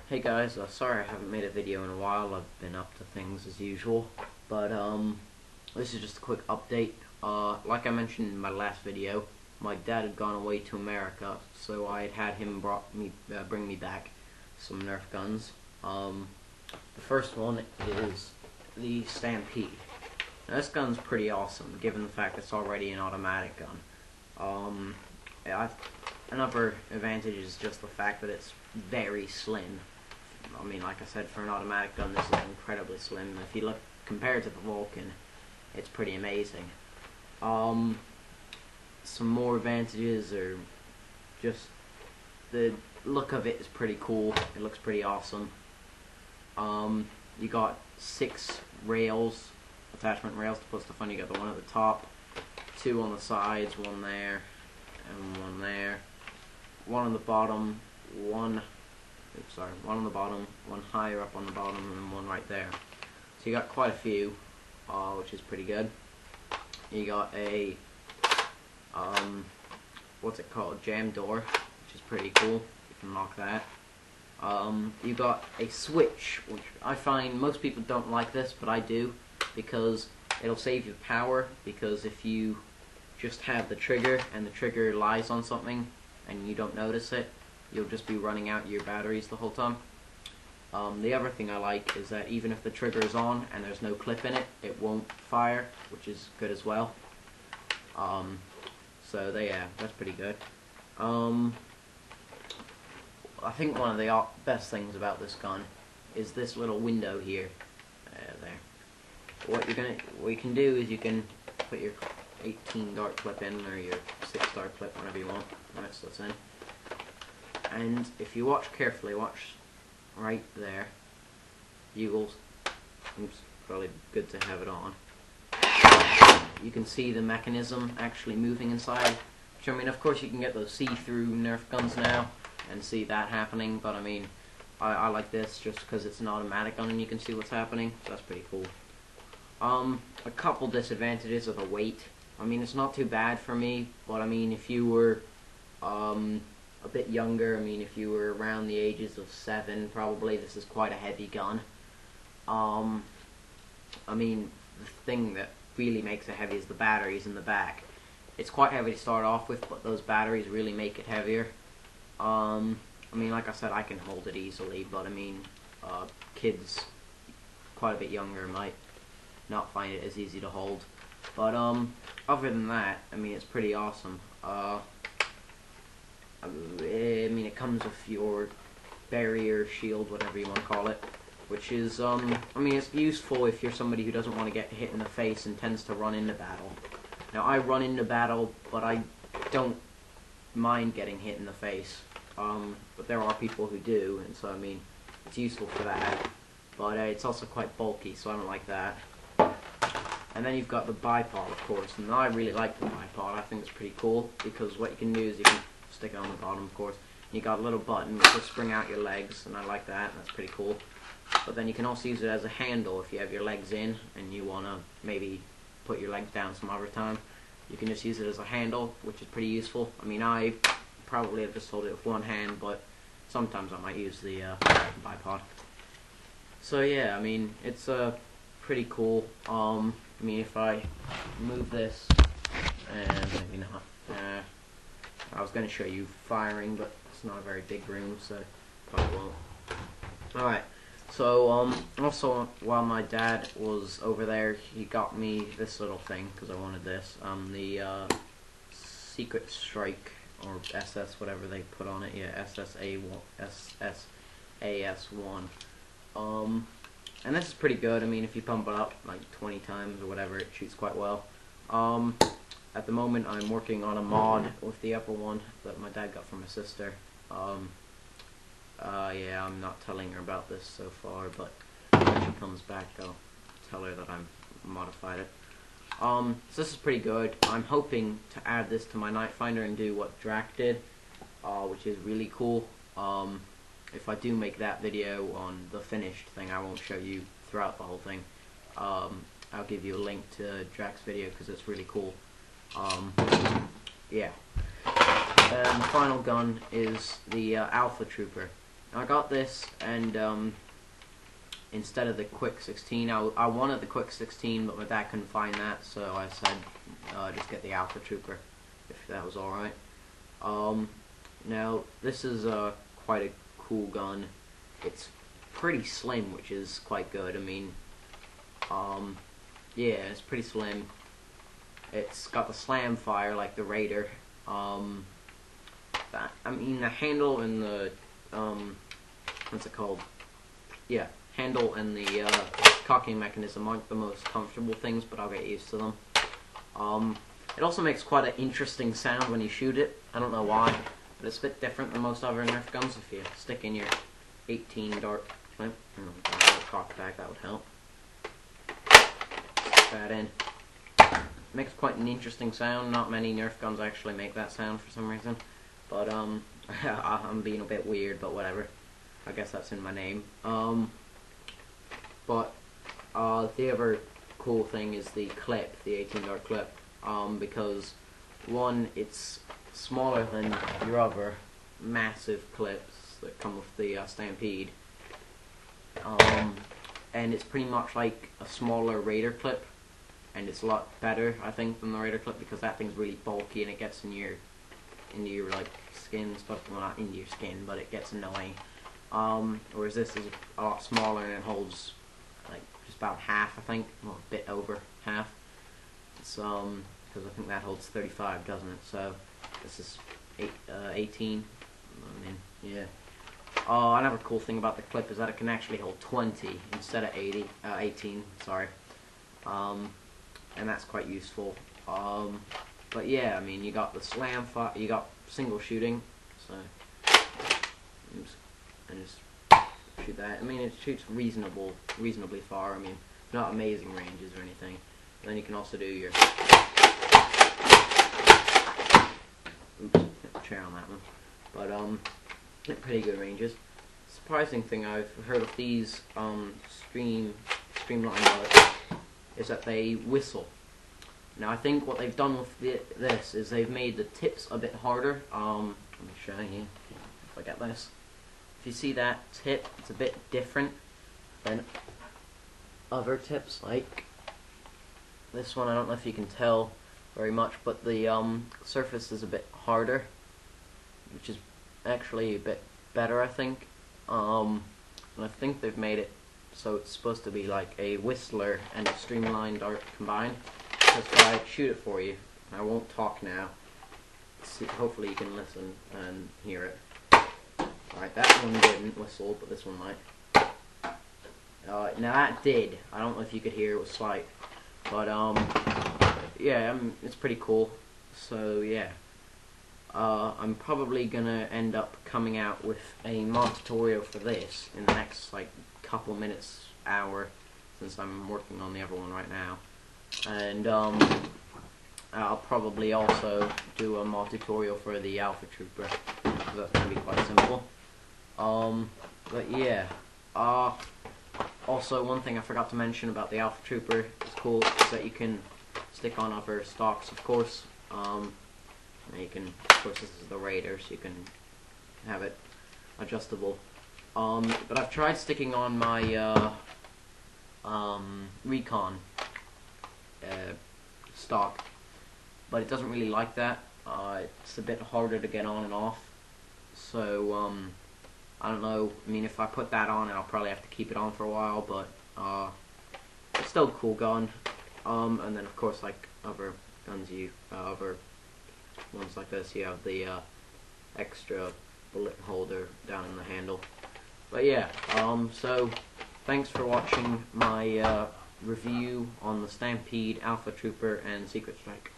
Hey guys, sorry I haven't made a video in a while. I've been up to things as usual, but this is just a quick update. Like I mentioned in my last video, my dad had gone away to America, so I had him bring me back some Nerf guns. The first one is the Stampede. Now, this gun's pretty awesome, given the fact it's already an automatic gun. Another advantage is just the fact that it's very slim. I mean, like I said, for an automatic gun, this is incredibly slim. If you look compared to the Vulcan, it's pretty amazing. Some more advantages are just the look of it is pretty cool. It looks pretty awesome. You got 6 rails, attachment rails to put stuff on. You got the one at the top, 2 on the sides, 1 there, and 1 there. 1 on the bottom, 1 on the bottom, 1 higher up on the bottom, and 1 right there. So you got quite a few, which is pretty good. You got a what's it called? Jam door, which is pretty cool. You can lock that. You got a switch, which I find most people don't like this, but I do, because it'll save you power. Because if you just have the trigger and the trigger lies on something and you don't notice it, you'll just be running out your batteries the whole time. The other thing I like is that even if the trigger is on and there's no clip in it, it won't fire, which is good as well. So that's pretty good. I think one of the best things about this gun is this little window here. There. What you can do is you can put your 18 dart clip in, or your 6 dart clip, whatever you want. That's in. And if you watch carefully, watch right there. You will. Oops, probably good to have it on. You can see the mechanism actually moving inside. Which, I mean, of course, you can get those see-through Nerf guns now and see that happening. But I mean, I like this just because it's an automatic gun and you can see what's happening. So that's pretty cool. A couple disadvantages are the weight. I mean, it's not too bad for me, but I mean, if you were a bit younger, I mean, if you were around the ages of 7, probably this is quite a heavy gun. I mean, the thing that really makes it heavy is the batteries in the back. It's quite heavy to start off with, but those batteries really make it heavier. I mean, like I said, I can hold it easily, but I mean, kids quite a bit younger might not find it as easy to hold. But other than that, I mean, it's pretty awesome. I mean, it comes with your barrier, shield, whatever you want to call it, which is, I mean, it's useful if you're somebody who doesn't want to get hit in the face and tends to run into battle. Now, I run into battle, but I don't mind getting hit in the face. But there are people who do, and so, I mean, it's useful for that. But it's also quite bulky, so I don't like that. And then you've got the bipod, of course, and I really like the bipod. I think it's pretty cool, because what you can do is you can stick it on the bottom, of course. You got a little button which will spring out your legs, and I like that. That's pretty cool. But then you can also use it as a handle if you have your legs in and you want to maybe put your legs down some other time. You can just use it as a handle, which is pretty useful. I mean, I probably have just hold it with one hand, but sometimes I might use the bipod. So yeah, I mean, it's pretty cool. I mean, if I move this, and maybe not. I was going to show you firing, but it's not a very big room, so probably won't. Alright, so also while my dad was over there, he got me this little thing, because I wanted this, the Secret Strike, or SS, whatever they put on it, yeah, SSAS1. And this is pretty good. I mean, if you pump it up like 20 times or whatever, it shoots quite well. At the moment, I'm working on a mod with the upper one that my dad got from his sister. Yeah, I'm not telling her about this so far, but when she comes back, I'll tell her that I'm modified it. So this is pretty good. I'm hoping to add this to my Night Finder and do what Drac did, which is really cool. If I do make that video on the finished thing, I won't show you throughout the whole thing. I'll give you a link to Drac's video because it's really cool. Yeah. And the final gun is the Alpha Trooper. I got this, and instead of the quick 16, I wanted the quick 16, but my dad couldn't find that, so I said just get the Alpha Trooper, if that was alright. Now, this is quite a cool gun. It's pretty slim, which is quite good. I mean, yeah, it's pretty slim. It's got the slam fire like the Raider. I mean, the handle and the what's it called? Yeah, handle and the cocking mechanism aren't the most comfortable things, but I'll get used to them. It also makes quite an interesting sound when you shoot it. I don't know why, but it's a bit different than most other Nerf guns. If you stick in your 18 dart clip, cock back, that would help. Stick that in. Makes quite an interesting sound. Not many Nerf guns actually make that sound for some reason, but I'm being a bit weird, but whatever. I guess that's in my name. But the other cool thing is the clip, the 18 dart clip, because one, it's smaller than your other massive clips that come with the Stampede, and it's pretty much like a smaller Raider clip, and it's a lot better, I think, than the Raider clip, because that thing's really bulky and it gets into your like skin and stuff. Well, not into your skin, but it gets annoying. Whereas this is a lot smaller and it holds like just about half, I think, well, a bit over half. It's because I think that holds 35, doesn't it? So this is 18. I mean, yeah. Another cool thing about the clip is that it can actually hold 20 instead of 18. Sorry. And that's quite useful. But yeah, I mean, you got the slam fire, you got single shooting, so and just shoot that. I mean, it shoots reasonably far. I mean, not amazing ranges or anything. And then you can also do your oops, hit the chair on that one. But pretty good ranges. Surprising thing I've heard of these streamline bullets is that they whistle. Now, I think what they've done with this is they've made the tips a bit harder. Let me show you if I get this. If you see that tip, it's a bit different than other tips, like this one. I don't know if you can tell very much, but the surface is a bit harder, which is actually a bit better, I think. And I think they've made it so it's supposed to be like a whistler and a streamlined dart combined. That's why I shoot it for you. I won't talk now. See, hopefully you can listen and hear it. Alright, that one didn't whistle, but this one might. Now that did. I don't know if you could hear, it was slight. But yeah, it's pretty cool. So yeah. I'm probably gonna end up coming out with a mod tutorial for this in the next like couple minutes, hour, since I'm working on the other one right now. And I'll probably also do a mod tutorial for the Alpha Trooper. That's gonna be quite simple. But yeah. Also, one thing I forgot to mention about the Alpha Trooper is cool is that you can stick on other stocks, of course. You can, of course, this is the Raider, so you can have it adjustable. But I've tried sticking on my Recon stock, but it doesn't really like that. It's a bit harder to get on and off. So I don't know. I mean, if I put that on, I'll probably have to keep it on for a while. But it's still a cool gun. And then, of course, like other guns, other ones like this, you have the extra bullet holder down in the handle. But yeah, so thanks for watching my review on the Stampede, Alpha Trooper, and Secret Strike.